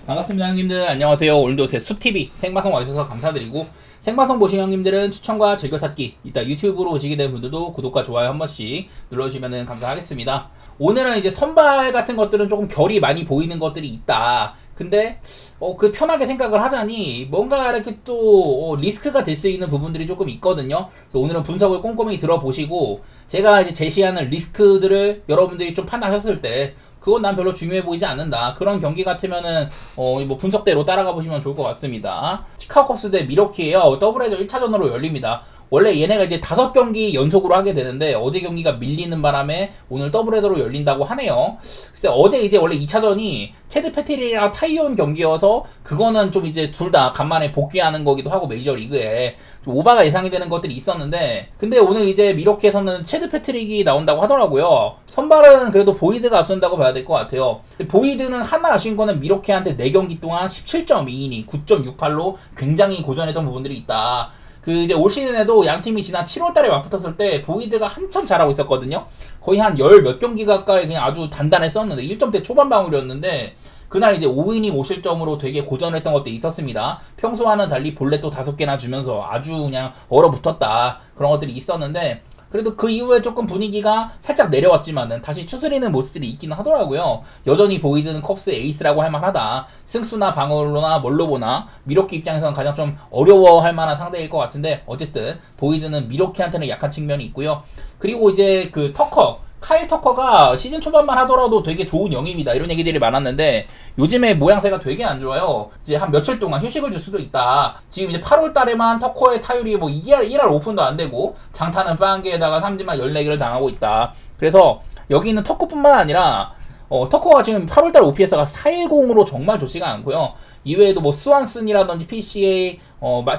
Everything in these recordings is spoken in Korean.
반갑습니다 형님들. 안녕하세요. 오늘도 제 숲TV 생방송 와주셔서 감사드리고, 생방송 보신 형님들은 추천과 즐겨찾기, 이따 유튜브로 오시게 된 분들도 구독과 좋아요 한 번씩 눌러주시면 감사하겠습니다. 오늘은 이제 선발 같은 것들은 조금 결이 많이 보이는 것들이 있다. 근데 그 편하게 생각을 하자니 뭔가 이렇게 또 리스크가 될 수 있는 부분들이 조금 있거든요. 그래서 오늘은 분석을 꼼꼼히 들어보시고, 제가 이제 제시하는 리스크들을 여러분들이 좀 판단하셨을 때 그건 난 별로 중요해 보이지 않는다, 그런 경기 같으면은 뭐 분석대로 따라가 보시면 좋을 것 같습니다. 시카고 컵스 대 미러키예요. 더블헤더 1차전으로 열립니다. 원래 얘네가 이제 5경기 연속으로 하게 되는데 어제 경기가 밀리는 바람에 오늘 더블헤더로 열린다고 하네요. 글쎄 어제 이제 원래 2차전이 체드 패트릭이랑 타이온 경기여서 그거는 좀 이제 둘 다 간만에 복귀하는 거기도 하고 메이저리그에 좀 오바가 예상이 되는 것들이 있었는데, 근데 오늘 이제 미러키에서는 체드 패트릭이 나온다고 하더라고요. 선발은 그래도 보이드가 앞선다고 봐야 될 것 같아요. 보이드는 하나 아쉬운 거는 미러키한테 4경기 동안 17.2이닝 9.68로 굉장히 고전했던 부분들이 있다. 이제 올 시즌에도 양 팀이 지난 7월달에 맞붙었을 때 보이드가 한참 잘하고 있었거든요. 거의 한 10몇 경기 가까이 그냥 아주 단단했었는데 1점대 초반 방울이었는데, 그날 이제 5이닝 5실점으로 되게 고전했던 것도 있었습니다. 평소와는 달리 볼넷도 5개나 주면서 아주 그냥 얼어붙었다, 그런 것들이 있었는데, 그래도 그 이후에 조금 분위기가 살짝 내려왔지만은 다시 추스리는 모습들이 있기는 하더라고요. 여전히 보이드는 컵스의 에이스라고 할 만하다. 승수나 방어로나 뭘로 보나 미러키 입장에서는 가장 좀 어려워할 만한 상대일 것 같은데, 어쨌든 보이드는 미러키한테는 약한 측면이 있고요. 그리고 이제 그 카일 터커가 시즌 초반만 하더라도 되게 좋은 영입이다, 이런 얘기들이 많았는데 요즘에 모양새가 되게 안 좋아요. 이제 한 며칠 동안 휴식을 줄 수도 있다. 지금 이제 8월 달에만 터커의 타율이 뭐 1할 오픈도 안 되고 장타는 빵개에다가 삼진만 14개를 당하고 있다. 그래서 여기 있는 터커뿐만 아니라 터커가 지금 8월달 OPS가 410으로 정말 좋지가 않고요. 이외에도 뭐 스완슨이라든지 PCA,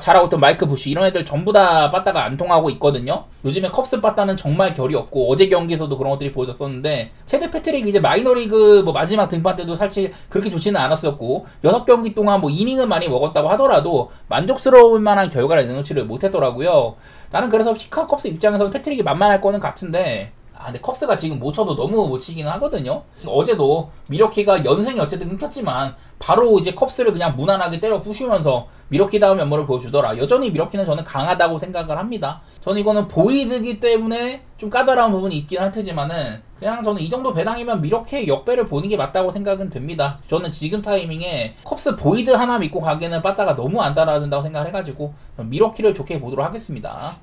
잘하고 있던 마이크 부시, 이런 애들 전부 다 빠따가 안 통하고 있거든요. 요즘에 컵스 빠따는 정말 결이 없고 어제 경기에서도 그런 것들이 보여졌었는데, 체드 패트릭 이제 마이너리그 뭐 마지막 등판 때도 사실 그렇게 좋지는 않았었고 6경기 동안 뭐 이닝은 많이 먹었다고 하더라도 만족스러울 만한 결과를 내놓지를 못했더라고요. 나는 그래서 시카고 컵스 입장에서는 패트릭이 만만할 거는 같은데, 근데 컵스가 지금 못 쳐도 너무 못 치기는 하거든요. 어제도 미러키가 연승이 어쨌든 끊겼지만 바로 이제 컵스를 그냥 무난하게 때려 부시면서 미러키다운 면모를 보여주더라. 여전히 미러키는 저는 강하다고 생각을 합니다. 저는 이거는 보이드기 때문에 좀 까다로운 부분이 있긴 할 테지만은, 그냥 저는 이 정도 배당이면 미러키의 역배를 보는 게 맞다고 생각은 됩니다. 저는 지금 타이밍에 컵스 보이드 하나 믿고 가기에는 빠따가 너무 안 따라준다고 생각을 해가지고 미러키를 좋게 보도록 하겠습니다.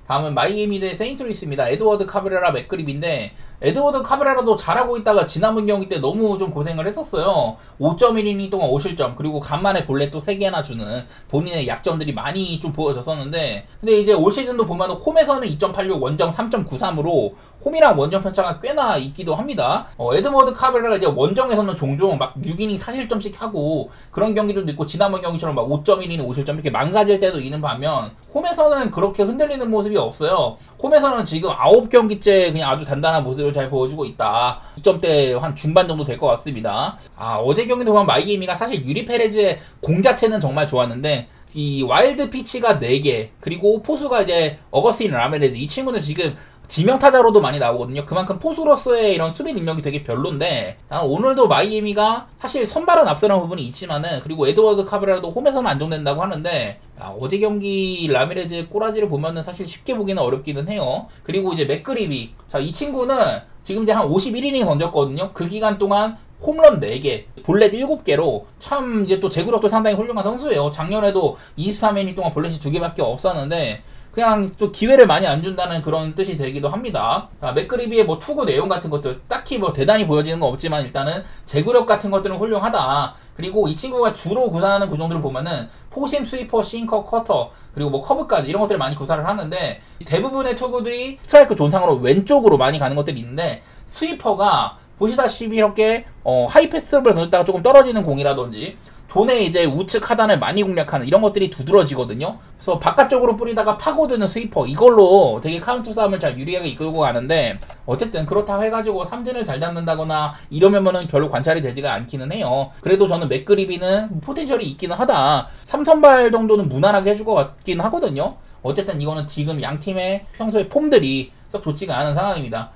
다음은 마이애미 대 세인트루이스입니다. 에드워드 카브레라 맥그립인데, 에드워드 카브레라도 잘하고 있다가 지난번 경기 때 너무 좀 고생을 했었어요. 5.1이닝 동안 5실점, 그리고 간만에 볼넷 또 3개나 주는 본인의 약점들이 많이 좀 보여졌었는데, 근데 이제 올 시즌도 보면 홈에서는 2.86, 원정 3.93으로 홈이랑 원정 편차가 꽤나 있기도 합니다. 에드워드 카브레라가 이제 원정에서는 종종 막 6이닝 4실점씩 하고 그런 경기들도 있고, 지난번 경기처럼 막 5.1이닝 5실점 이렇게 망가질 때도 있는 반면, 홈에서는 그렇게 흔들리는 모습이 없어요. 홈에서는 지금 9경기째 그냥 아주 단단한 모습을 잘 보여주고 있다. 2점대 한 중반 정도 될 것 같습니다. 어제 경기도 보면 마이애미가 사실 유리 페레즈의 공 자체는 정말 좋았는데, 이 와일드 피치가 4개, 그리고 포수가 이제 어거스틴 라미레즈, 이 친구는 지금 지명타자로도 많이 나오거든요. 그만큼 포수로서의 이런 수비 능력이 되게 별론데, 오늘도 마이애미가 사실 선발은 앞서는 부분이 있지만은, 그리고 에드워드 카브레라도 홈에서는 안정된다고 하는데, 어제 경기 라미레즈의 꼬라지를 보면은 사실 쉽게 보기는 어렵기는 해요. 그리고 이제 맥그리비, 이 친구는 지금 이제 한 51이닝 던졌거든요. 그 기간 동안 홈런 4개, 볼넷 7개로 참 이제 또 제구력도 상당히 훌륭한 선수예요. 작년에도 23이닝 동안 볼넷이 2개밖에 없었는데 그냥 또 기회를 많이 안 준다는 그런 뜻이 되기도 합니다. 맥그리비의 뭐 투구 내용 같은 것들 딱히 뭐 대단히 보여지는 건 없지만 일단은 제구력 같은 것들은 훌륭하다. 그리고 이 친구가 주로 구사하는 구종들을 보면은 포심, 스위퍼, 싱커, 커터, 그리고 뭐 커브까지 이런 것들을 많이 구사를 하는데, 대부분의 투구들이 스트라이크 존상으로 왼쪽으로 많이 가는 것들이 있는데, 스위퍼가 보시다시피 이렇게 하이 패스트업을 던졌다가 조금 떨어지는 공이라든지 존의 이제 우측 하단을 많이 공략하는 이런 것들이 두드러지거든요. 그래서 바깥쪽으로 뿌리다가 파고드는 스위퍼, 이걸로 되게 카운트 싸움을 잘 유리하게 이끌고 가는데, 어쨌든 그렇다고 해가지고 삼진을 잘 잡는다거나 이러면은 별로 관찰이 되지가 않기는 해요. 그래도 저는 맥그리비는 포텐셜이 있기는 하다. 3선발 정도는 무난하게 해줄 것 같긴 하거든요. 어쨌든 이거는 지금 양 팀의 평소의 폼들이 썩 좋지가 않은 상황입니다.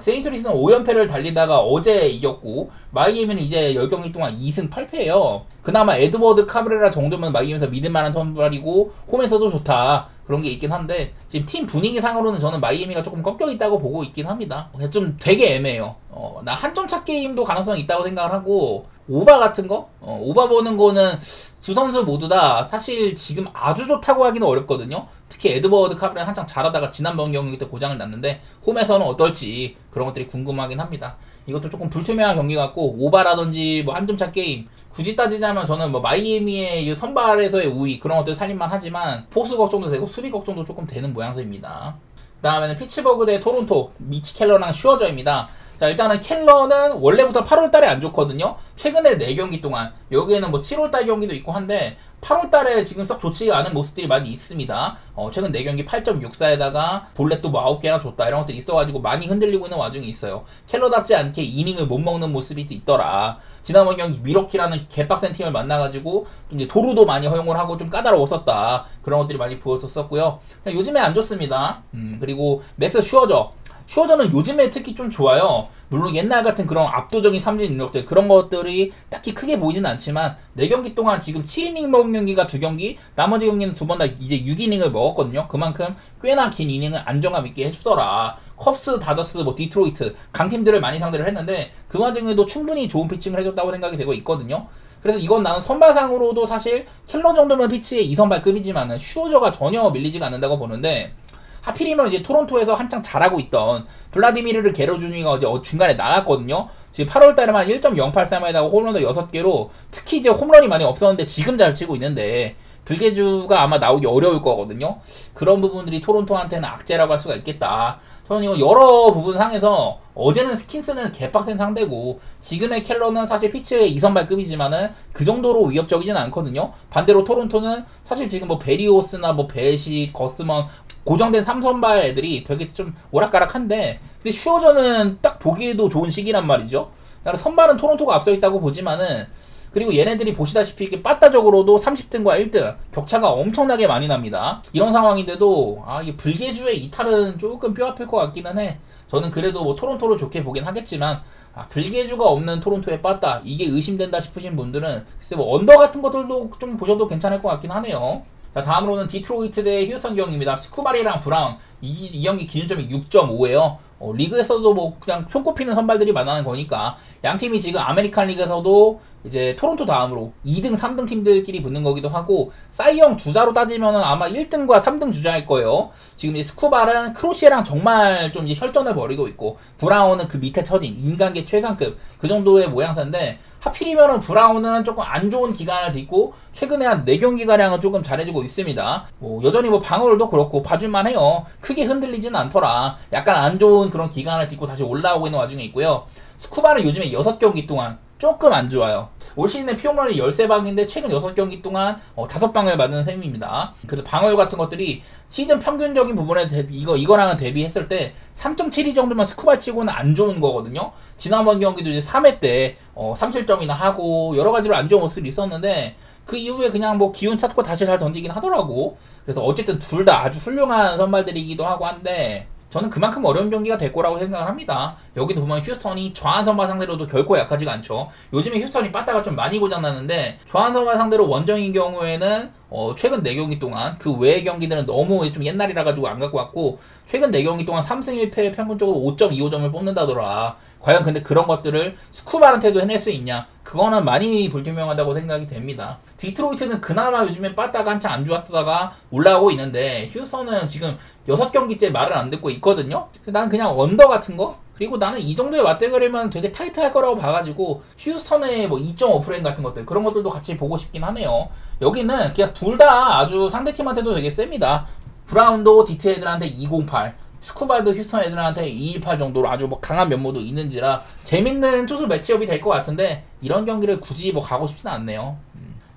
세인트루이스는 5연패를 달리다가 어제 이겼고 마이애미는 이제 10경기 동안 2승 8패예요. 그나마 에드워드 카브레라 정도면 마이애미에서 믿을만한 선발이고 홈에서도 좋다 그런 게 있긴 한데 지금 팀 분위기상으로는 저는 마이애미가 조금 꺾여 있다고 보고 있긴 합니다. 좀 되게 애매해요. 나 한 점 차 게임도 가능성이 있다고 생각을 하고 오바 같은 거? 오바 보는 거는 두 선수 모두 다 사실 지금 아주 좋다고 하기는 어렵거든요. 특히 에드워드 카브레는 한창 잘하다가 지난번 경기 때 고장을 났는데 홈에서는 어떨지 그런 것들이 궁금하긴 합니다. 이것도 조금 불투명한 경기 같고 오바라든지 뭐 한 점 차 게임 굳이 따지자면 저는 뭐 마이애미의 선발에서의 우위 그런 것들 살릴만 하지만 포수 걱정도 되고 수비 걱정도 조금 되는 모양새입니다. 그 다음에는 피츠버그 대 토론토 미치 켈러랑 슈어저입니다. 자, 일단은 켈러는 원래부터 8월달에 안 좋거든요. 최근에 4경기 동안 여기에는 뭐 7월달 경기도 있고 한데 8월달에 지금 썩 좋지 않은 모습들이 많이 있습니다. 최근 4경기 8.64에다가 볼넷도 뭐 9개나 줬다 이런 것들이 있어가지고 많이 흔들리고 있는 와중에 있어요. 켈러답지 않게 이닝을 못 먹는 모습이 있더라. 지난번 경기 미러키라는 개빡센 팀을 만나가지고 좀 이제 도루도 많이 허용을 하고 좀 까다로웠었다 그런 것들이 많이 보여졌었고요. 요즘에 안 좋습니다. 그리고 맥스 슈어저는 요즘에 특히 좀 좋아요. 물론 옛날 같은 그런 압도적인 삼진 능력들 그런 것들이 딱히 크게 보이지는 않지만 4경기 동안 지금 7이닝 먹은 경기가 2경기 나머지 경기는 2번 다 이제 6이닝을 먹었거든요. 그만큼 꽤나 긴 이닝을 안정감 있게 해주더라. 컵스, 다저스, 뭐 디트로이트 강팀들을 많이 상대를 했는데 그 와중에도 충분히 좋은 피칭을 해줬다고 생각이 되고 있거든요. 그래서 이건 나는 선발상으로도 사실 켈러 정도면 피치의 2선발급이지만은 슈어저가 전혀 밀리지가 않는다고 보는데 하필이면 이제 토론토에서 한창 잘하고 있던 블라디미르 게로주니가 어제 중간에 나갔거든요. 지금 8월달에만 1.083에다가 홈런도 6개로 특히 이제 홈런이 많이 없었는데 지금 잘 치고 있는데 불개주가 아마 나오기 어려울 거거든요. 그런 부분들이 토론토한테는 악재라고 할 수가 있겠다. 저는 이거 여러 부분 상에서 어제는 스킨스는 개빡센 상대고 지금의 켈러는 사실 피츠의 2선발급이지만은 그 정도로 위협적이진 않거든요. 반대로 토론토는 사실 지금 뭐 베리오스나 뭐 베시, 거스먼 고정된 3선발 애들이 되게 좀 오락가락한데 근데 슈어저는 딱 보기에도 좋은 시기란 말이죠. 그러니까 선발은 토론토가 앞서 있다고 보지만은 그리고 얘네들이 보시다시피 이렇게 빠따적으로도 30등과 1등 격차가 엄청나게 많이 납니다. 이런 상황인데도 이게 불개주의 이탈은 조금 뼈아플 것 같기는 해. 저는 그래도 뭐 토론토를 좋게 보긴 하겠지만 불개주가 없는 토론토의 빠따 이게 의심된다 싶으신 분들은 글쎄 뭐 언더 같은 것들도 좀 보셔도 괜찮을 것 같긴 하네요. 자, 다음으로는 디트로이트 대 휴스턴 경기입니다. 스쿠바리랑 브라운 이 경기 기준점이 6.5예요. 리그에서도 뭐 그냥 손꼽히는 선발들이 만나는 거니까 양 팀이 지금 아메리칸 리그에서도 이제 토론토 다음으로 2등, 3등 팀들끼리 붙는 거기도 하고 사이영 주자로 따지면은 아마 1등과 3등 주자일 거예요. 지금 이 스쿠바는 크로시에랑 정말 좀 이제 혈전을 벌이고 있고 브라운은 그 밑에 처진 인간계 최강급 그 정도의 모양새인데 하필이면은 브라운은 조금 안 좋은 기간을 딛고 최근에 한 4경기가량은 조금 잘해주고 있습니다. 뭐 여전히 뭐 방어율도 그렇고 봐줄만 해요. 크게 흔들리지는 않더라. 약간 안 좋은 그런 기간을 딛고 다시 올라오고 있는 와중에 있고요. 스쿠바는 요즘에 6경기 동안 조금 안 좋아요. 올 시즌에 피홈런이 13방인데 최근 6경기 동안 5방을 맞는 셈입니다. 그래서 방어율 같은 것들이 시즌 평균적인 부분에 이거랑은 대비했을 때 3.72 정도면 스쿠바 치고는 안 좋은 거거든요. 지난번 경기도 이제 3회 때 3실점이나 하고 여러 가지로 안 좋은 모습이 있었는데 그 이후에 그냥 뭐 기운 찾고 다시 잘 던지긴 하더라고. 그래서 어쨌든 둘 다 아주 훌륭한 선발들이기도 하고 한데 저는 그만큼 어려운 경기가 될 거라고 생각을 합니다. 여기도 보면 휴스턴이 좌한 선발 상대로도 결코 약하지가 않죠. 요즘에 휴스턴이 빠따가 좀 많이 고장났는데 좌한 선발 상대로 원정인 경우에는 최근 4경기 동안 그 외의 경기들은 너무 좀 옛날이라 가지고 안 갖고 왔고 최근 4경기 동안 3승 1패 평균적으로 5.25점을 뽑는다더라. 과연 근데 그런 것들을 스쿠바한테도 해낼 수 있냐? 그거는 많이 불투명하다고 생각이 됩니다. 디트로이트는 그나마 요즘에 빠따가 한창 안 좋았다가 올라오고 있는데 휴스턴은 지금 6경기째 말을 안 듣고 있거든요. 나는 그냥 언더 같은 거? 그리고 나는 이 정도의 맞대결이면 되게 타이트할 거라고 봐가지고 휴스턴의 뭐 2.5프레임 같은 것들 그런 것들도 같이 보고 싶긴 하네요. 여기는 그냥 둘 다 아주 상대팀한테도 되게 셉니다. 브라운도 디트 애들한테 208 스쿠바도 휴스턴 애들한테 218 정도로 아주 뭐 강한 면모도 있는지라 재밌는 투수 매치업이 될 것 같은데 이런 경기를 굳이 뭐 가고 싶진 않네요.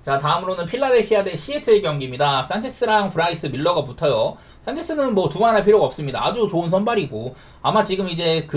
자, 다음으로는 필라델피아 대 시애틀 경기입니다. 산체스랑 브라이스 밀러가 붙어요. 산체스는 뭐 두말할 필요가 없습니다. 아주 좋은 선발이고 아마 지금 이제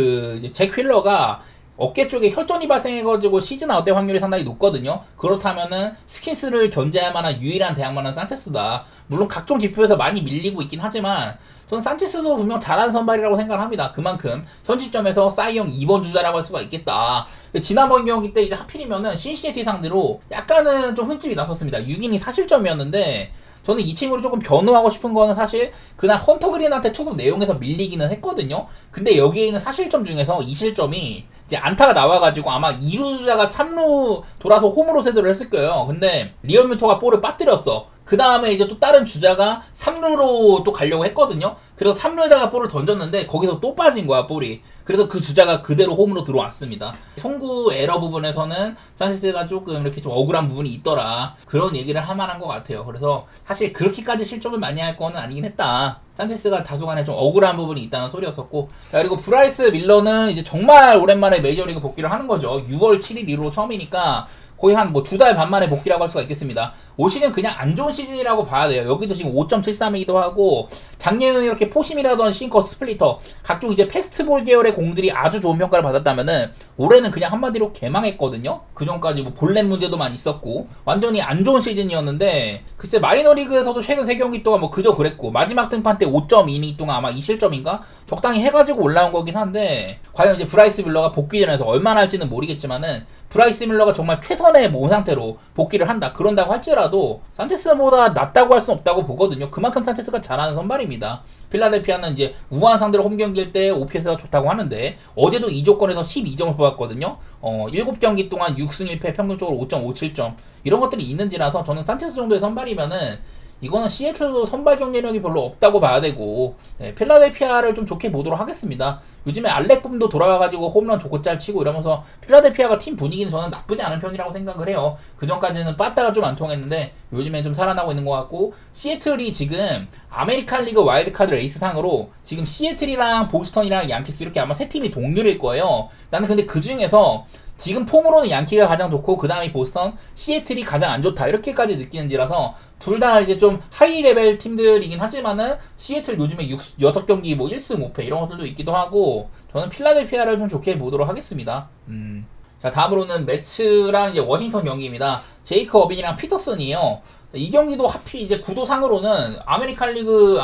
잭 휠러가 어깨 쪽에 혈전이 발생해가지고 시즌 아웃될 확률이 상당히 높거든요. 그렇다면은 스킨스를 견제할 만한 유일한 대항마는 산체스다. 물론 각종 지표에서 많이 밀리고 있긴 하지만 저는 산체스도 분명 잘하는 선발이라고 생각을 합니다. 그만큼 현 시점에서 싸이형 2번 주자라고 할 수가 있겠다. 지난번 경기 때 이제 하필이면은 신시내티 상대로 약간은 좀 흠집이 났었습니다. 6인이 사실점이었는데 저는 이 친구를 조금 변호하고 싶은 거는 사실 그날 헌터 그린한테 투구 내용에서 밀리기는 했거든요. 근데 여기에 있는 사실점 중에서 이 실점이 이제 안타가 나와가지고 아마 2루 주자가 3루 돌아서 홈으로 세도를 했을 거예요. 근데 리얼뮤토가 볼을 빠뜨렸어. 그 다음에 이제 또 다른 주자가 3루로 또 가려고 했거든요. 그래서 3루에다가 볼을 던졌는데 거기서 또 빠진 거야, 볼이. 그래서 그 주자가 그대로 홈으로 들어왔습니다. 송구 에러 부분에서는 산체스가 조금 이렇게 좀 억울한 부분이 있더라. 그런 얘기를 할 만한 것 같아요. 그래서 사실 그렇게까지 실점을 많이 할 거는 아니긴 했다. 산체스가 다소간에 좀 억울한 부분이 있다는 소리였었고, 자, 그리고 브라이스 밀러는 이제 정말 오랜만에 메이저리그 복귀를 하는 거죠. 6월 7일 이후로 처음이니까 거의 한 뭐 2달 반 만에 복귀라고 할 수가 있겠습니다. 올 시즌 그냥 안 좋은 시즌이라고 봐야 돼요. 여기도 지금 5.73이기도 하고 작년에는 이렇게 포심이라던 싱커 스플리터 각종 이제 패스트볼 계열의 공들이 아주 좋은 평가를 받았다면은 올해는 그냥 한마디로 개망했거든요. 그 전까지 뭐 볼넷 문제도 많이 있었고 완전히 안 좋은 시즌이었는데 글쎄 마이너리그에서도 최근 3경기 동안 뭐 그저 그랬고 마지막 등판 때 5.2이닝 동안 아마 이 실점인가 적당히 해가지고 올라온 거긴 한데 과연 이제 브라이스 밀러가 복귀 전에서 얼마나 할지는 모르겠지만은 브라이스 밀러가 정말 최선의 몸 상태로 복귀를 한다. 그런다고 할지라도 산체스보다 낫다고 할 수는 없다고 보거든요. 그만큼 산체스가 잘하는 선발입니다. 필라델피아는 이제 우한 상대로 홈경기일 때 OPS가 좋다고 하는데 어제도 이 조건에서 12점을 뽑았거든요. 7경기 동안 6승 1패 평균적으로 5.57점 이런 것들이 있는지라서 저는 산체스 정도의 선발이면은 이거는 시애틀도 선발 경쟁력이 별로 없다고 봐야 되고 필라델피아를 좀 좋게 보도록 하겠습니다. 요즘에 알렉붐도 돌아와가지고 홈런 좋고 짤 치고 이러면서 필라델피아가 팀 분위기는 저는 나쁘지 않은 편이라고 생각을 해요. 그 전까지는 빠따가 좀 안 통했는데 요즘엔 좀 살아나고 있는 것 같고 시애틀이 지금 아메리칸 리그 와일드카드 레이스 상으로 지금 시애틀이랑 보스턴이랑 양키스 이렇게 아마 세 팀이 동률일 거예요. 나는 근데 그 중에서 지금 폼으로는 양키가 가장 좋고 그 다음이 보스턴, 시애틀이 가장 안 좋다 이렇게까지 느끼는지라서 둘 다 이제 좀 하이 레벨 팀들이긴 하지만은 시애틀 요즘에 6경기 뭐 1승 5패 이런 것들도 있기도 하고 저는 필라델피아를 좀 좋게 보도록 하겠습니다. 자 다음으로는 매츠랑 이제 워싱턴 경기입니다. 제이크 어빈이랑 피터슨이에요. 이 경기도 하필 이제 구도상으로는 아메리칸 리그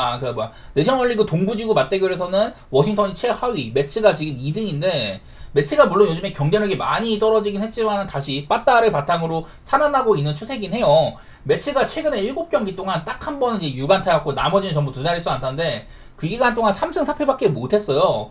내셔널리그 동부지구 맞대결에서는 워싱턴이 최하위, 매츠가 지금 2등인데 매치가 물론 요즘에 경쟁력이 많이 떨어지긴 했지만 다시 빠따를 바탕으로 살아나고 있는 추세긴 해요. 매치가 최근에 7경기 동안 딱 한 번은 이제 6안타였고 나머지는 전부 2자릿수 안타인데 그 기간 동안 3승 4패밖에 못했어요.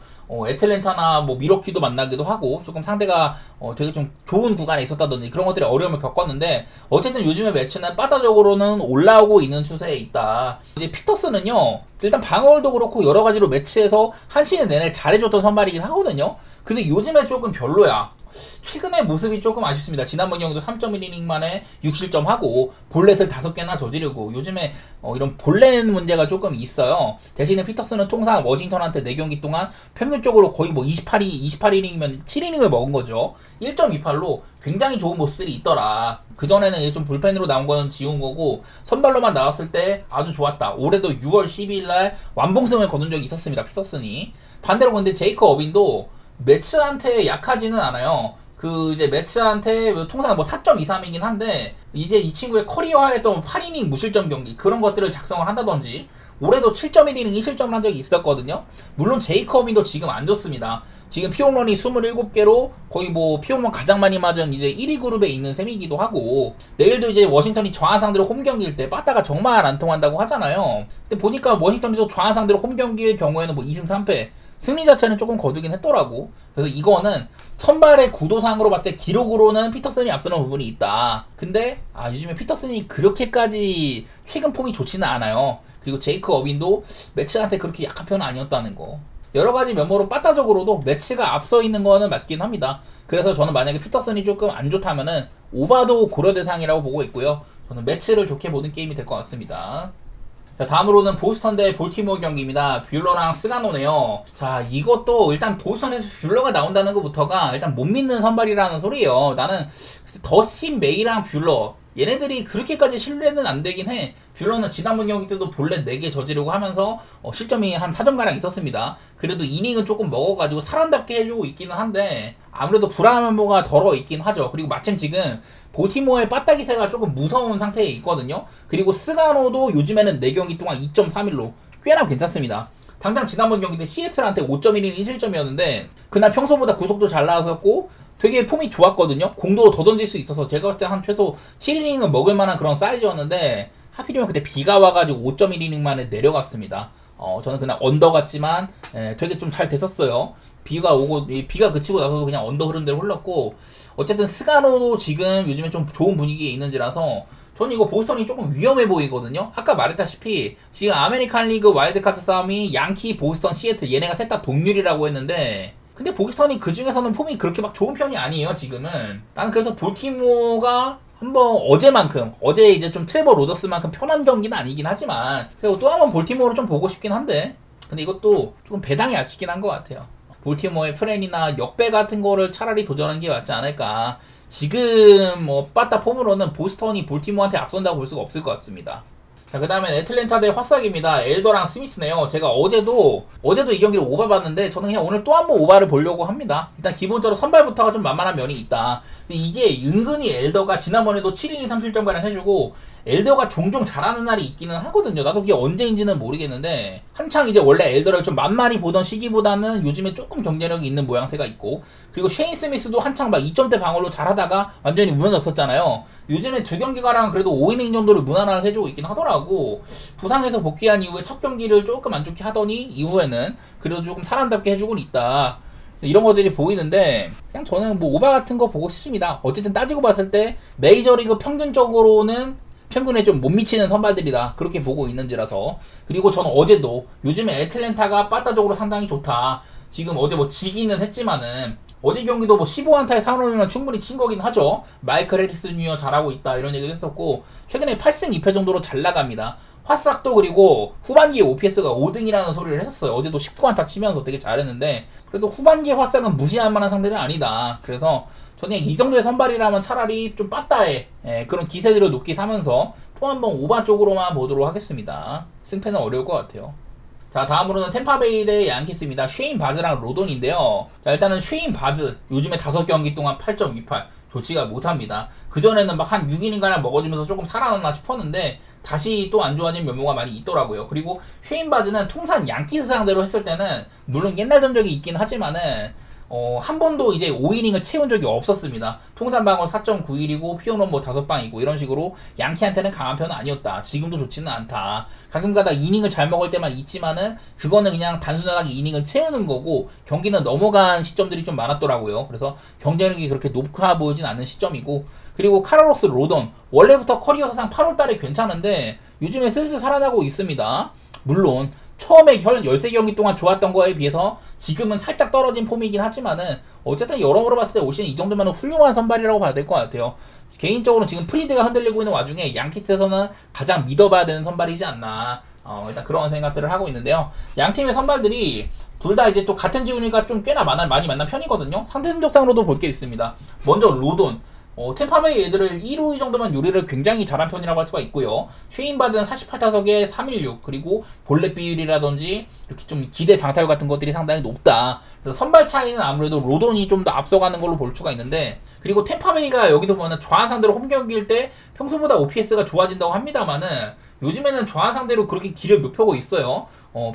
애틀랜타나 뭐 미러키도 만나기도 하고 조금 상대가 되게 좀 좋은 구간에 있었다든지 그런 것들이 어려움을 겪었는데 어쨌든 요즘에 매치는 빠따적으로는 올라오고 있는 추세에 있다. 이제 피터슨은요 일단 방어울도 그렇고 여러 가지로 매치에서 한 시즌 내내 잘해줬던 선발이긴 하거든요. 근데 요즘에 조금 별로야. 최근의 모습이 조금 아쉽습니다. 지난번 경기도 3.1이닝 만에 6실점 하고 볼넷을 5개나 저지르고 요즘에 이런 볼넷 문제가 조금 있어요. 대신에 피터슨은 통상 워싱턴한테 4경기 동안 평균적으로 거의 뭐 28이닝이면 7이닝을 먹은 거죠. 1.28로 굉장히 좋은 모습들이 있더라. 그전에는 좀 불펜으로 나온 거는 지운 거고 선발로만 나왔을 때 아주 좋았다. 올해도 6월 12일 날 완봉승을 거둔 적이 있었습니다. 피터슨이. 반대로 근데 제이크 어빈도 매츠한테 약하지는 않아요. 이제 매츠한테 통상 뭐 4.23이긴 한데 이제 이 친구의 커리어하였던 8이닝 무실점 경기 그런 것들을 작성을 한다든지 올해도 7.1이닝 2실점을 한 적이 있었거든요. 물론 제이크 어빈도 지금 안 좋습니다. 지금 피홈런이 27개로 거의 뭐 피홈런 가장 많이 맞은 이제 1위 그룹에 있는 셈이기도 하고 내일도 이제 워싱턴이 좌한 상대로 홈 경기일 때 빠따가 정말 안 통한다고 하잖아요. 근데 보니까 워싱턴이 좌한 상대로 홈 경기일 경우에는 뭐 2승 3패 승리 자체는 조금 거두긴 했더라고. 그래서 이거는 선발의 구도상으로 봤을 때 기록으로는 피터슨이 앞서는 부분이 있다. 근데 요즘에 피터슨이 그렇게까지 최근 폼이 좋지는 않아요. 그리고 제이크 어빈도 매치한테 그렇게 약한 편은 아니었다는 거. 여러가지 면모로 빠따적으로도 매치가 앞서 있는 거는 맞긴 합니다. 그래서 저는 만약에 피터슨이 조금 안 좋다면은 오바도 고려 대상이라고 보고 있고요. 저는 매치를 좋게 보는 게임이 될 것 같습니다. 자 다음으로는 보스턴 대 볼티모어 경기입니다. 뷰러랑 스가노네요. 자 이것도 일단 보스턴에서 뷰러가 나온다는 것부터가 일단 못 믿는 선발이라는 소리예요. 나는 더스틴 메이랑 뷰러 얘네들이 그렇게까지 신뢰는 안 되긴 해. 뷰러는 지난번 경기 때도 볼넷 4개 저지르고 하면서 실점이 한 4점가량 있었습니다. 그래도 이닝은 조금 먹어가지고 사람답게 해주고 있기는 한데 아무래도 브라운모가 덜어 있긴 하죠. 그리고 마침 지금 볼티모어의 빠따기세가 조금 무서운 상태에 있거든요. 그리고 스가노도 요즘에는 4경기 동안 2.31로 꽤나 괜찮습니다. 당장 지난번 경기 때 시애틀한테 5.1이닝 1실점이었는데 그날 평소보다 구속도 잘 나왔었고 되게 폼이 좋았거든요. 공도 더 던질 수 있어서 제가 봤을 때 한 최소 7이닝은 먹을 만한 그런 사이즈였는데 하필이면 그때 비가 와가지고 5.1이닝 만에 내려갔습니다. 저는 그날 언더 같지만 되게 좀 잘 됐었어요. 비가 오고 비가 그치고 나서도 그냥 언더 흐름대로 흘렀고 어쨌든 스가노도 지금 요즘에 좀 좋은 분위기에 있는지라서 저는 이거 보스턴이 조금 위험해 보이거든요. 아까 말했다시피 지금 아메리칸 리그 와일드카드 싸움이 양키, 보스턴, 시애틀 얘네가 셋 다 동률이라고 했는데 근데 보스턴이 그 중에서는 폼이 그렇게 막 좋은 편이 아니에요 지금은. 나는 그래서 볼티모어가 한번 어제 이제 좀 트레버 로저스만큼 편한 경기는 아니긴 하지만 그리고 또 한번 볼티모어를 좀 보고 싶긴 한데 근데 이것도 조금 배당이 아쉽긴 한 것 같아요. 볼티모어의 프렌이나 역배 같은 거를 차라리 도전하는 게 맞지 않을까. 지금 뭐 빠따 폼으로는 보스턴이 볼티모어한테 앞선다고 볼 수가 없을 것 같습니다. 자, 그 다음엔 애틀랜타 대 화싹입니다. 엘더랑 스미스네요. 제가 어제도 이 경기를 오바 봤는데 저는 그냥 오늘 또 한 번 오바를 보려고 합니다. 일단 기본적으로 선발부터가 좀 만만한 면이 있다. 근데 이게 은근히 엘더가 지난번에도 7이닝 3실점가량 해주고 엘더가 종종 잘하는 날이 있기는 하거든요. 나도 그게 언제인지는 모르겠는데 한창 이제 원래 엘더를 좀 만만히 보던 시기보다는 요즘에 조금 경쟁력이 있는 모양새가 있고 그리고 셰인 스미스도 한창 막 2점대 방어로 잘하다가 완전히 무너졌었잖아요. 요즘에 2경기가량 그래도 5이닝 정도를 무난하게 해주고 있긴 하더라고. 부상에서 복귀한 이후에 첫 경기를 조금 안 좋게 하더니 이후에는 그래도 조금 사람답게 해주곤 있다. 이런 것들이 보이는데 그냥 저는 뭐 오바 같은 거 보고 싶습니다. 어쨌든 따지고 봤을 때 메이저리그 평균적으로는 평균에 좀 못 미치는 선발들이다 그렇게 보고 있는지라서. 그리고 저는 어제도 요즘에 애틀랜타가 빠따적으로 상당히 좋다. 지금 어제 뭐 지기는 했지만은 어제 경기도 뭐 15안타에 3홈런이면 충분히 친 거긴 하죠. 마이클 해리스 주니어 잘하고 있다 이런 얘기를 했었고 최근에 8승 2패 정도로 잘 나갑니다. 화싹도 그리고 후반기에 OPS가 5등이라는 소리를 했었어요. 어제도 19안타 치면서 되게 잘했는데 그래도 후반기에 화싹은 무시할 만한 상대는 아니다. 그래서 저는 이 정도의 선발이라면 차라리 좀 빠따에 그런 기세들을 높게 사면서 또 한 번 오바 쪽으로만 보도록 하겠습니다. 승패는 어려울 것 같아요. 자, 다음으로는 템파베이 대 양키스입니다. 쉐인 바즈랑 로돈인데요. 자, 일단은 쉐인 바즈 요즘에 5경기 동안 8.28 좋지가 못합니다. 그전에는 막 한 6이닝가량 먹어주면서 조금 살아났나 싶었는데 다시 또 안 좋아진 면모가 많이 있더라고요. 그리고 쉐인 바즈는 통산 양키스 상대로 했을 때는 물론 옛날 전적이 있긴 하지만은 한 번도 이제 5이닝을 채운 적이 없었습니다. 통산 방어 4.91이고 피어는 뭐 5방이고 이런 식으로 양키한테는 강한 편은 아니었다. 지금도 좋지는 않다. 가끔가다 이닝을 잘 먹을 때만 있지만은 그거는 그냥 단순하게 이닝을 채우는 거고 경기는 넘어간 시점들이 좀 많았더라고요. 그래서 경쟁력이 그렇게 높아 보이진 않는 시점이고 그리고 카를로스 로돈 원래부터 커리어 사상 8월달에 괜찮은데 요즘에 슬슬 살아나고 있습니다. 물론 처음에 13경기 동안 좋았던 거에 비해서 지금은 살짝 떨어진 폼이긴 하지만은 어쨌든 여러모로 봤을 때 올 시즌 이 정도면 훌륭한 선발이라고 봐야 될 것 같아요. 개인적으로 지금 프리드가 흔들리고 있는 와중에 양키스에서는 가장 믿어봐야 되는 선발이지 않나 일단 그런 생각들을 하고 있는데요. 양 팀의 선발들이 둘 다 이제 또 같은 지훈이가 좀 꽤나 많이 만난 편이거든요. 상대 성적상으로도 볼 게 있습니다. 먼저 로돈 템파베이 애들을 1루 정도면 요리를 굉장히 잘한 편이라고 할 수가 있고요. 쉐인바드는 48타석에 316 그리고 볼넷 비율이라든지 이렇게 좀 기대 장타율 같은 것들이 상당히 높다. 그래서 선발 차이는 아무래도 로돈이 좀 더 앞서가는 걸로 볼 수가 있는데 그리고 템파베이가 여기도 보면 좌완 상대로 홈경기일 때 평소보다 OPS가 좋아진다고 합니다만은 요즘에는 좌완 상대로 그렇게 길을 못 펴고 있어요.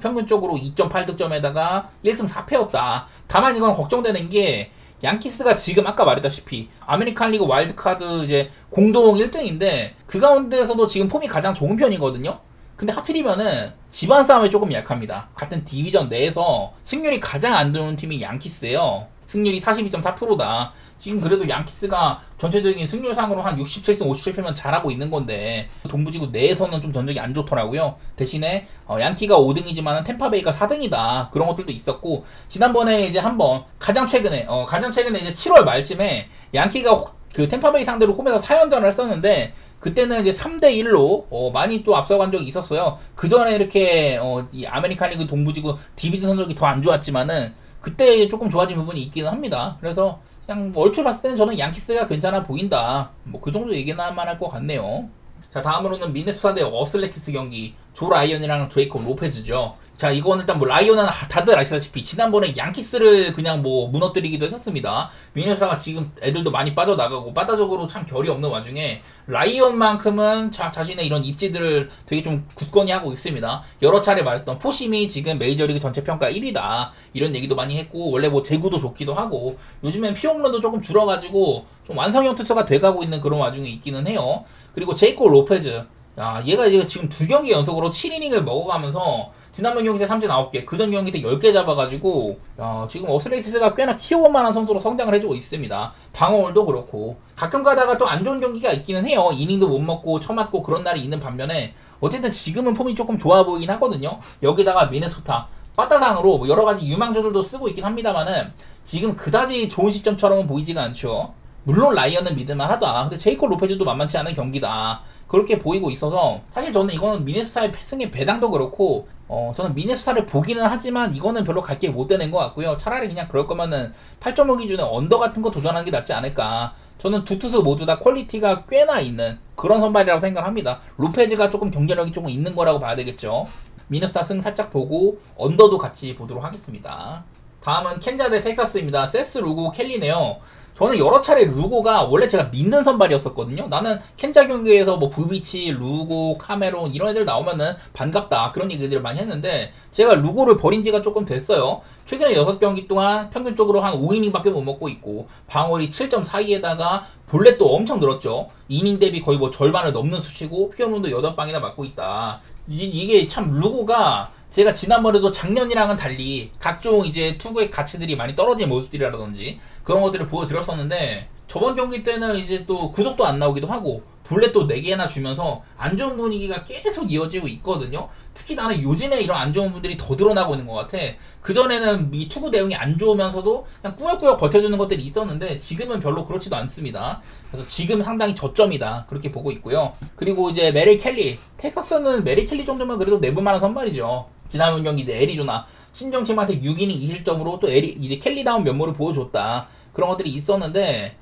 평균적으로 2.8득점에다가 1승 4패였다. 다만 이건 걱정되는 게 양키스가 지금 아까 말했다시피 아메리칸 리그 와일드카드 이제 공동 1등인데 그 가운데서도 지금 폼이 가장 좋은 편이거든요. 근데 하필이면은 집안 싸움에 조금 약합니다. 같은 디비전 내에서 승률이 가장 안 좋은 팀이 양키스예요. 승률이 42.4%다. 지금 그래도 양키스가 전체적인 승률상으로 한 67승 57패면 잘하고 있는 건데 동부지구 내에서는 좀 전적이 안 좋더라고요. 대신에 양키가 5등이지만 템파베이가 4등이다. 그런 것들도 있었고 지난번에 이제 한번 가장 최근에 이제 7월 말쯤에 양키가 그 템파베이 상대로 홈에서 4연전을 했었는데 그때는 이제 3대1로 많이 또 앞서간 적이 있었어요. 그 전에 이렇게 이 아메리칸 리그 동부지구 디비전 성적이 더 안 좋았지만은 그때 조금 좋아진 부분이 있기는 합니다. 그래서 그냥 얼추 봤을 때는 저는 양키스가 괜찮아 보인다. 뭐 그 정도 얘기는 할 만할 것 같네요. 자, 다음으로는 미네소타 대 어슬레키스 경기. 조 라이언이랑 제이콥 로페즈죠. 자, 이거는 일단 뭐 라이언은 다들 아시다시피 지난번에 양키스를 그냥 뭐 무너뜨리기도 했었습니다. 미네소타가 지금 애들도 많이 빠져나가고 바다적으로 참 결이 없는 와중에 라이언만큼은 자신의 이런 입지들을 되게 좀 굳건히 하고 있습니다. 여러 차례 말했던 포심이 지금 메이저리그 전체 평가 1위다 이런 얘기도 많이 했고, 원래 뭐 제구도 좋기도 하고 요즘엔 피홈런도 조금 줄어가지고 좀 완성형 투수가 돼가고 있는 그런 와중에 있기는 해요. 그리고 제이콥 로페즈, 야, 얘가 지금 2경기 연속으로 7이닝을 먹어가면서 지난번 경기 때 39개, 그전 경기 때 10개 잡아가지고, 야, 지금 어슬레이스가 꽤나 키워볼만한 선수로 성장을 해주고 있습니다. 방어울도 그렇고. 가끔 가다가 또 안 좋은 경기가 있기는 해요. 이닝도 못 먹고 처맞고 그런 날이 있는 반면에 어쨌든 지금은 폼이 조금 좋아 보이긴 하거든요. 여기다가 미네소타 빠따상으로 뭐 여러가지 유망주들도 쓰고 있긴 합니다만은 지금 그다지 좋은 시점처럼은 보이지가 않죠. 물론 라이언은 믿을만하다. 근데 제이콥 로페즈도 만만치 않은 경기다. 그렇게 보이고 있어서 사실 저는 이거는 미네소타의 승의 배당도 그렇고 저는 미네소타를 보기는 하지만 이거는 별로 갈 게 못 되는 것 같고요. 차라리 그냥 그럴 거면은 8.5 기준에 언더 같은 거 도전하는 게 낫지 않을까. 저는 두 투수 모두 다 퀄리티가 꽤나 있는 그런 선발이라고 생각합니다. 로페즈가 조금 경쟁력이 조금 있는 거라고 봐야 되겠죠. 미네소타 승 살짝 보고 언더도 같이 보도록 하겠습니다. 다음은 켄자 대 텍사스입니다. 세스, 루고, 켈리네요. 저는 여러 차례 루고가 원래 제가 믿는 선발이었었거든요. 나는 켄자 경기에서 뭐 부비치, 루고, 카메론 이런 애들 나오면은 반갑다 그런 얘기들을 많이 했는데 제가 루고를 버린 지가 조금 됐어요. 최근에 6경기 동안 평균적으로 한 5이닝밖에 못 먹고 있고 방어율이 7.42에다가 볼넷도 엄청 늘었죠. 이닝 대비 거의 뭐 절반을 넘는 수치고 피어문도 8방이나 맞고 있다. 이게 참 루고가 제가 지난번에도 작년이랑은 달리 각종 이제 투구의 가치들이 많이 떨어진 모습들이라든지 그런 것들을 보여드렸었는데 저번 경기 때는 이제 또 구속도 안 나오기도 하고 볼넷도 4개나 주면서 안 좋은 분위기가 계속 이어지고 있거든요. 특히 나는 요즘에 이런 안 좋은 분들이 더 드러나고 있는 것 같아. 그전에는 이 투구 내용이 안 좋으면서도 그냥 꾸역꾸역 버텨주는 것들이 있었는데 지금은 별로 그렇지도 않습니다. 그래서 지금 상당히 저점이다 그렇게 보고 있고요. 그리고 이제 메리 켈리, 텍사스는 메리 켈리 정도면 그래도 내볼만한 선발이죠. 지난번 경기 때 애리조나 신정팀한테 6이닝 2실점으로 또 이제 켈리다운 면모를 보여줬다. 그런 것들이 있었는데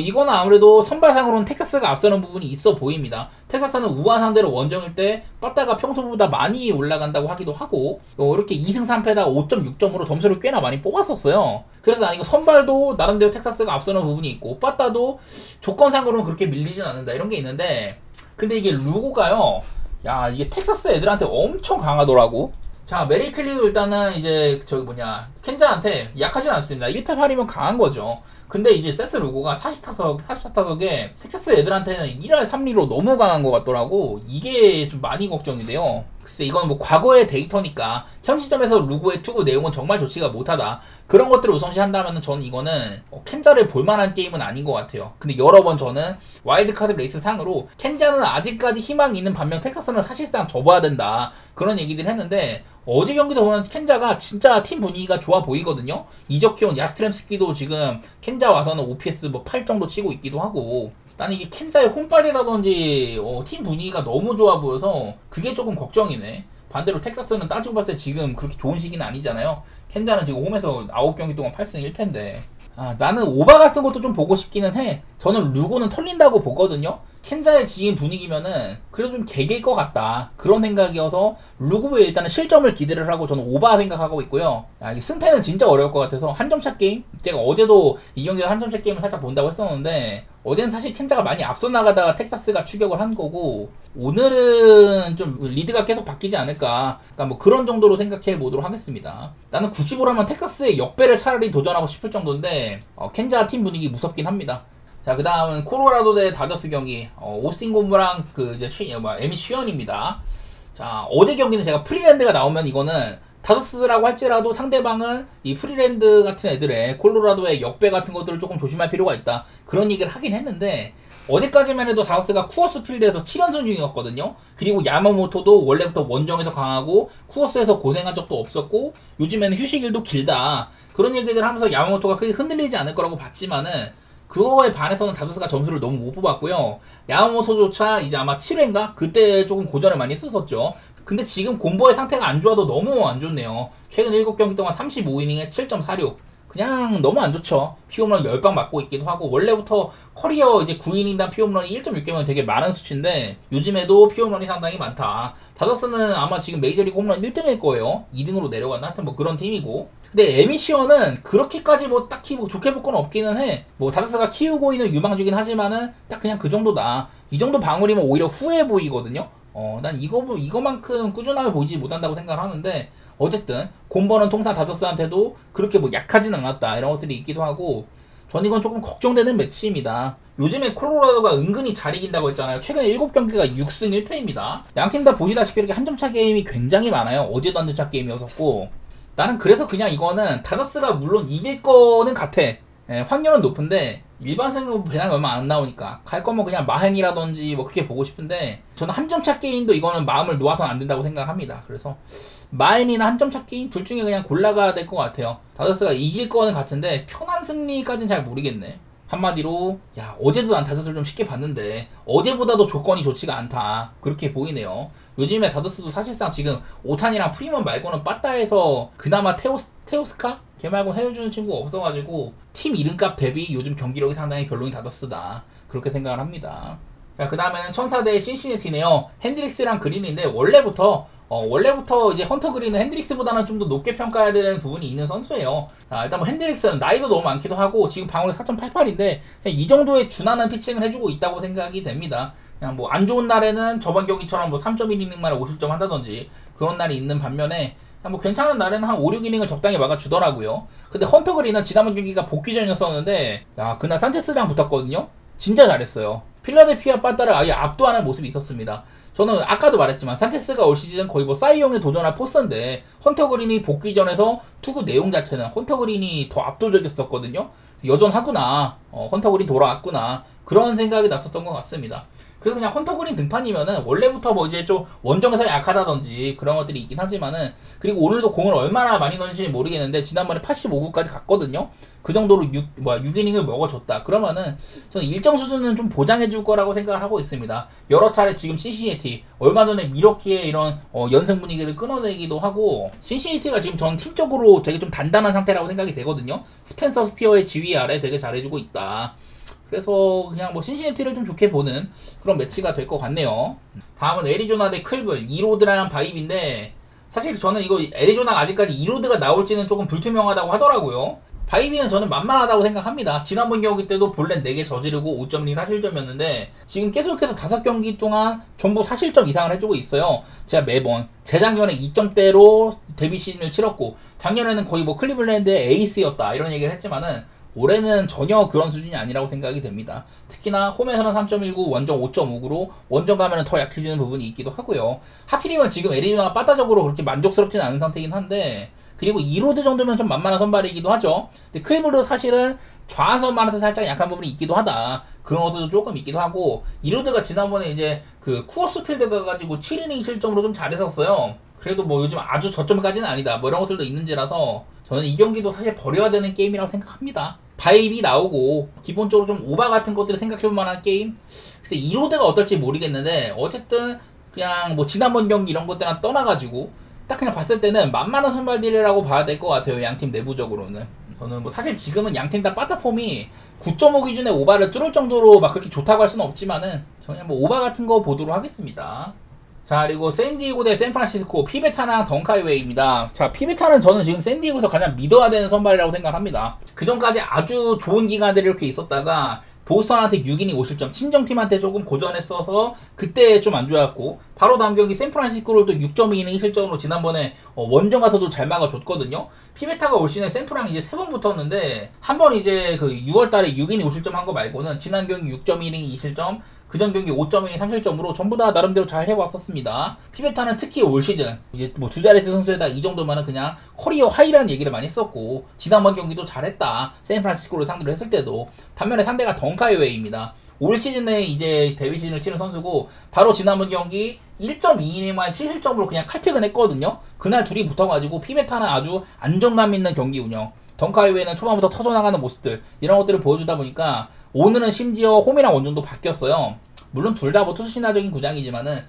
이거는 아무래도 선발상으로는 텍사스가 앞서는 부분이 있어 보입니다. 텍사스는 우한 상대로 원정일 때 빠따가 평소보다 많이 올라간다고 하기도 하고 이렇게 2승 3패다 5.6점으로 점수를 꽤나 많이 뽑았었어요. 그래서 난 이거 선발도 나름대로 텍사스가 앞서는 부분이 있고 빠따도 조건상으로는 그렇게 밀리진 않는다 이런 게 있는데 근데 이게 루고가요, 야, 이게 텍사스 애들한테 엄청 강하더라고. 자, 메리 켈리도 일단은 이제 켄자한테 약하진 않습니다. 1패 8이면 강한 거죠. 근데 이제 세스 루고가 44타석에 텍사스 애들한테는 1할 3리로 너무 강한 것 같더라고. 이게 좀 많이 걱정이 돼요. 글쎄, 이건 뭐 과거의 데이터니까 현 시점에서 루고의 투구 내용은 정말 좋지가 못하다. 그런 것들을 우선시한다면 저는 이거는 켄자를 볼만한 게임은 아닌 것 같아요. 근데 여러 번 저는 와일드카드 레이스 상으로 켄자는 아직까지 희망이 있는 반면 텍사스는 사실상 접어야 된다. 그런 얘기들 했는데 어제 경기도 보면 켄자가 진짜 팀 분위기가 좋아 보이거든요. 이적해온 야스트렘스키도 지금 켄자 와서는 OPS 뭐 8 정도 치고 있기도 하고 나는 이게 켄자의 홈발이라든지 팀 분위기가 너무 좋아 보여서 그게 조금 걱정이네. 반대로 텍사스는 따지고 봤을 때 지금 그렇게 좋은 시기는 아니잖아요. 켄자는 지금 홈에서 9경기 동안 8승 1패인데 나는 오바 같은 것도 좀 보고 싶기는 해. 저는 루고는 털린다고 보거든요. 켄자의 지금 분위기면은 그래도 좀 개길 것 같다 그런 생각이어서 루고에 일단은 실점을 기대를 하고 저는 오바 생각하고 있고요. 야, 승패는 진짜 어려울 것 같아서 한 점차 게임? 제가 어제도 이 경기에서 한 점차 게임을 살짝 본다고 했었는데 어제는 사실 켄자가 많이 앞서 나가다가 텍사스가 추격을 한 거고 오늘은 좀 리드가 계속 바뀌지 않을까. 그러니까 뭐 그런 정도로 생각해 보도록 하겠습니다. 나는 95라면 텍사스의 역배를 차라리 도전하고 싶을 정도인데 켄자 팀 분위기 무섭긴 합니다. 자, 그 다음은 콜로라도 대 다저스 경기. 오스틴 곰브랑 에미 슈언입니다. 자, 어제 경기는 제가 프리랜드가 나오면 이거는 다저스라고 할지라도 상대방은 이 프리랜드 같은 애들의 콜로라도의 역배 같은 것들을 조금 조심할 필요가 있다. 그런 얘기를 하긴 했는데 어제까지만 해도 다저스가 쿠어스 필드에서 7연승 중이었거든요. 그리고 야마모토도 원래부터 원정에서 강하고 쿠어스에서 고생한 적도 없었고 요즘에는 휴식일도 길다. 그런 얘기들 하면서 야마모토가 크게 흔들리지 않을 거라고 봤지만은 그거에 반해서는 다저스가 점수를 너무 못 뽑았고요. 야마모토조차 이제 아마 7회인가? 그때 조금 고전을 많이 했었죠. 근데 지금 곰보의 상태가 안 좋아도 너무 안 좋네요. 최근 7경기 동안 35이닝에 7.46. 그냥 너무 안 좋죠. 피홈런 10방 맞고 있기도 하고, 원래부터 커리어 이제 9이닝당 피홈런이 1.6개면 되게 많은 수치인데, 요즘에도 피홈런이 상당히 많다. 다저스는 아마 지금 메이저리그 홈런 1등일 거예요. 2등으로 내려갔나? 하여튼 뭐 그런 팀이고. 근데 에미시어는 그렇게까지 뭐 딱히 뭐 좋게 볼 건 없기는 해. 뭐 다저스가 키우고 있는 유망주긴 하지만은 딱 그냥 그 정도다. 이 정도 방울이면 오히려 후해 보이거든요. 난 이거만큼 꾸준함을 보지 못한다고 생각을 하는데, 어쨌든 곰버는 통산 다저스한테도 그렇게 뭐 약하진 않았다 이런 것들이 있기도 하고, 전 이건 조금 걱정되는 매치입니다. 요즘에 콜로라도가 은근히 잘 이긴다고 했잖아요. 최근에 7경기가 6승 1패입니다. 양팀 다 보시다시피 이렇게 한 점차 게임이 굉장히 많아요. 어제도 한 점차 게임이었었고, 나는 그래서 그냥 이거는 다저스가 물론 이길 거는 같아. 확률은 높은데 일반승으로 배당이 얼마 안 나오니까 갈 거면 그냥 마헨이라든지 뭐 그렇게 보고 싶은데, 저는 한 점차 게임도 이거는 마음을 놓아서는 안 된다고 생각합니다. 그래서 마헨이나 한 점차 게임 둘 중에 그냥 골라가야 될 것 같아요. 다저스가 이길 거는 같은데 편한 승리까지는 잘 모르겠네. 한마디로 야, 어제도 난 다저스를 좀 쉽게 봤는데 어제보다도 조건이 좋지가 않다, 그렇게 보이네요. 요즘에 다저스도 사실상 지금 오탄이랑 프리먼 말고는 빠따에서 그나마 테오스카? 걔 말고 해주는 친구가 없어가지고 팀 이름값 대비 요즘 경기력이 상당히 별로인 다저스다, 그렇게 생각을 합니다. 자, 그 다음에는 천사 대 신시내티네요. 핸드릭스랑 그린인데 원래부터 이제 헌터 그린은 핸드릭스보다는 좀 더 높게 평가해야 되는 부분이 있는 선수예요. 자, 일단 뭐 핸드릭스는 나이도 너무 많기도 하고 지금 방울이 4.88인데 이 정도의 준하는 피칭을 해주고 있다고 생각이 됩니다. 그냥 뭐 안 좋은 날에는 저번 경기처럼 뭐 3.1이닝 만에 5실점 한다든지 그런 날이 있는 반면에, 뭐 괜찮은 날에는 한 5, 6이닝을 적당히 막아주더라고요. 근데 헌터 그린은 지난번 경기가 복귀전이었었는데, 야, 그날 산체스랑 붙었거든요. 진짜 잘했어요. 필라델피아 빠따를 아예 압도하는 모습이 있었습니다. 저는 아까도 말했지만 산체스가 올 시즌 거의 뭐 사이용에 도전할 포스인데, 헌터 그린이 복귀전에서 투구 내용 자체는 헌터 그린이 더 압도적이었었거든요. 여전하구나, 헌터 그린 돌아왔구나, 그런 생각이 났었던 것 같습니다. 그래서 그냥 헌터 그린 등판이면은 원래부터 뭐 이제 좀 원정에서 약하다든지 그런 것들이 있긴 하지만은, 그리고 오늘도 공을 얼마나 많이 넣는지 모르겠는데 지난번에 85구까지 갔거든요. 그 정도로 6이닝을 먹어줬다 그러면은 저는 일정 수준은 좀 보장해줄 거라고 생각을 하고 있습니다. 여러 차례 지금 신시내티 얼마 전에 미러키의 이런 연승 분위기를 끊어내기도 하고, 신시내티가 지금 전 팀적으로 되게 좀 단단한 상태라고 생각이 되거든요. 스펜서 스티어의 지휘 아래 되게 잘해주고 있다. 그래서 그냥 뭐 신시내티를 좀 좋게 보는 그런 매치가 될 것 같네요. 다음은 애리조나 대 클블, 2로드랑 바이브인데, 사실 저는 이거 애리조나가 아직까지 2로드가 나올지는 조금 불투명하다고 하더라고요. 바이비는 저는 만만하다고 생각합니다. 지난번 경기 때도 볼넷 4개 저지르고 5.2 사실점이었는데 지금 계속해서 5경기 동안 전부 사실점 이상을 해주고 있어요. 제가 매번 재작년에 2점대로 데뷔 시즌을 치렀고 작년에는 거의 뭐 클리블랜드의 에이스였다 이런 얘기를 했지만은, 올해는 전혀 그런 수준이 아니라고 생각이 됩니다. 특히나 홈에서는 3.19, 원정 5.5구로 원정 가면은 더 약해지는 부분이 있기도 하고요. 하필이면 지금 애리조나가 빠따적으로 그렇게 만족스럽지는 않은 상태이긴 한데, 그리고 2로드 정도면 좀 만만한 선발이기도 하죠. 근데 클블도 사실은 좌한 선발한테 살짝 약한 부분이 있기도 하다, 그런 것도 조금 있기도 하고, 2로드가 지난번에 이제 그 쿠어스 필드 가가지고 7이닝 실점으로 좀 잘했었어요. 그래도 뭐 요즘 아주 저점까지는 아니다 뭐 이런 것들도 있는지라서 저는 이 경기도 사실 버려야 되는 게임이라고 생각합니다. 바이비 나오고 기본적으로 좀 오바 같은 것들을 생각해볼 만한 게임? 글쎄 2로드가 어떨지 모르겠는데, 어쨌든 그냥 뭐 지난번 경기 이런 것들이랑 떠나가지고 딱 그냥 봤을 때는 만만한 선발들이라고 봐야 될 것 같아요. 양팀 내부적으로는. 저는 뭐 사실 지금은 양팀 다 빠따폼이 9.5 기준의 오바를 뚫을 정도로 막 그렇게 좋다고 할 수는 없지만은 저는 뭐 오바 같은 거 보도록 하겠습니다. 자, 그리고 샌디에고 대 샌프란시스코, 피베타랑 덩카이웨이입니다. 자, 피베타는 저는 지금 샌디에고에서 가장 믿어야 되는 선발이라고 생각합니다. 그 전까지 아주 좋은 기간들이 이렇게 있었다가 보스턴한테 6이닝 5실점, 친정팀한테 조금 고전했어서 그때 좀 안 좋았고, 바로 다음 경기 샌프란시스코를 또 6.2이닝 실점으로 지난번에 원정 가서도 잘 막아줬거든요. 피베타가 올 시즌에 샌프랑 이제 3번 붙었는데, 한 번 이제 그 6월달에 6이닝 5실점 한 거 말고는 지난 경기 6.2이닝 2실점, 그전 경기 5.2 3실점으로 전부 다 나름대로 잘 해왔었습니다. 피베타는 특히 올 시즌 이제 뭐 두 자릿수 선수에다 이 정도면은 그냥 커리어 하이라는 얘기를 많이 했었고, 지난번 경기도 잘했다, 샌프란시스코를 상대로 했을 때도. 반면에 상대가 덩카이웨이입니다. 올 시즌에 이제 데뷔 시즌을 치는 선수고, 바로 지난번 경기 1.2이닝 만에 7실점으로 그냥 칼퇴근했거든요. 그날 둘이 붙어가지고 피베타는 아주 안정감 있는 경기 운영, 덩카이웨이는 초반부터 터져나가는 모습들, 이런 것들을 보여주다 보니까 오늘은 심지어 홈이랑 원정도 바뀌었어요. 물론 둘 다 뭐 투수 신화적인 구장이지만은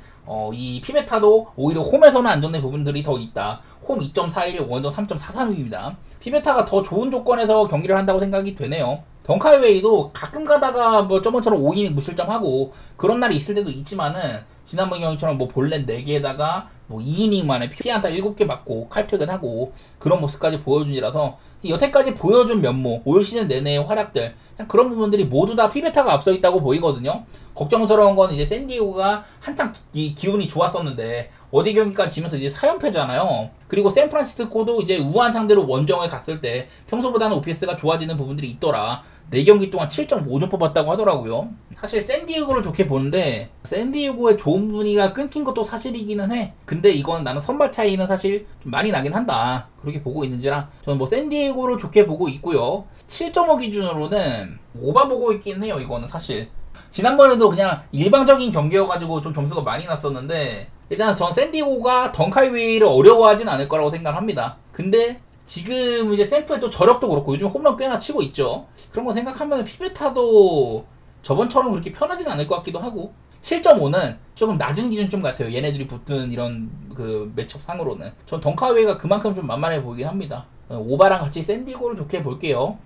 이 피베타도 오히려 홈에서는 안정된 부분들이 더 있다. 홈 2.41, 원정 3.43입니다. 피베타가 더 좋은 조건에서 경기를 한다고 생각이 되네요. 덩카이웨이도 가끔 가다가 뭐 저번처럼 5이닝 무실점하고 그런 날이 있을 때도 있지만은 지난번 경기처럼 뭐 볼넷 4개에다가 뭐 2이닝 만에 피안타 7개 받고 칼퇴근하고 그런 모습까지 보여주니라서 여태까지 보여준 면모, 올 시즌 내내의 활약들 그런 부분들이 모두 다 피베타가 앞서 있다고 보이거든요. 걱정스러운 건 이제 샌디에고가 한창 이 기운이 좋았었는데 어디 경기까지 지면서 이제 4연패잖아요. 그리고 샌프란시스코도 이제 우한 상대로 원정을 갔을 때 평소보다는 OPS가 좋아지는 부분들이 있더라. 4경기 동안 7.5점 뽑았다고 하더라고요. 사실 샌디에고를 좋게 보는데 샌디에고의 좋은 분위기가 끊긴 것도 사실이기는 해. 근데 이건 나는 선발 차이는 사실 좀 많이 나긴 한다. 그렇게 보고 있는지라 저는 뭐 샌디에고를 좋게 보고 있고요. 7.5 기준으로는 오바 보고 있긴 해요. 이거는 사실 지난번에도 그냥 일방적인 경기여가지고 좀 점수가 많이 났었는데 일단 전 샌디에고가 덩카이웨이를 어려워하진 않을 거라고 생각합니다. 근데 지금 이제 샘프의 또 저력도 그렇고 요즘 홈런 꽤나 치고 있죠. 그런 거 생각하면 피베타도 저번처럼 그렇게 편하진 않을 것 같기도 하고 7.5는 조금 낮은 기준점 같아요. 얘네들이 붙은 이런 그 매첩 상으로는 전 덩카이웨이가 그만큼 좀 만만해 보이긴 합니다. 오바랑 같이 샌디에고를 좋게 볼게요.